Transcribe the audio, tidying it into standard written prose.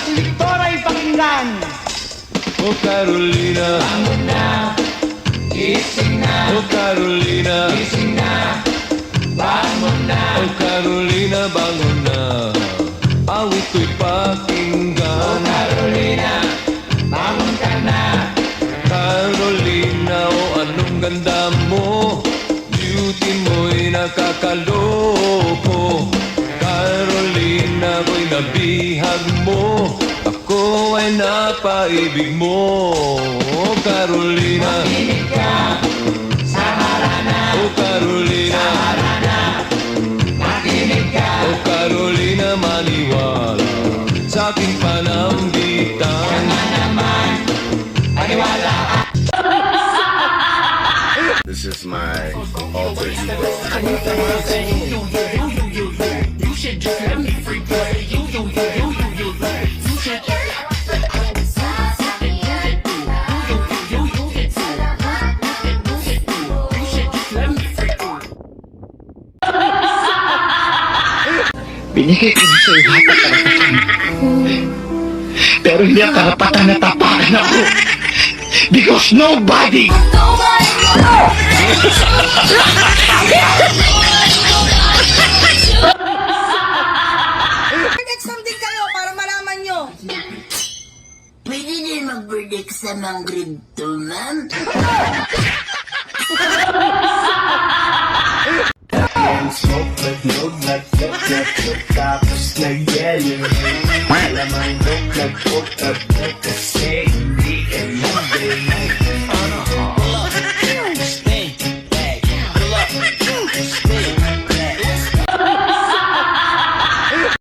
Victor ay pakinggan. Oh Carolina, bangon na, gising na. oh Carolina, Gising na, bangon na. oh Carolina, bangon na. Awit ko'y pakinggan. Carolina, bangon ka na. Carolina, oh anong ganda mo, beauty mo'y nakakaloko. Carolina, ko'y nabihag mo, ako ay napaibig mo. Oh Carolina, Makinig ka sa harana. oh Carolina, Harana, makinig ka. oh Carolina, maniwala sa aking panambitan. Na naman, paniwala. This is my alter ego. You should just let me free play. You should. Binigay ko na sa'yo lahat ng karapatan. Pero hindi ang karapatan na tapakan ako. Because nobody Exam din kayo para malaman nyo. Pwede din mag-predict sa mga grade 2, ma'am? smoke, but no blood, tapos nagyelo. Alamang nagpot at kasi hindi ka nabay. Pull up, stay back, pull up.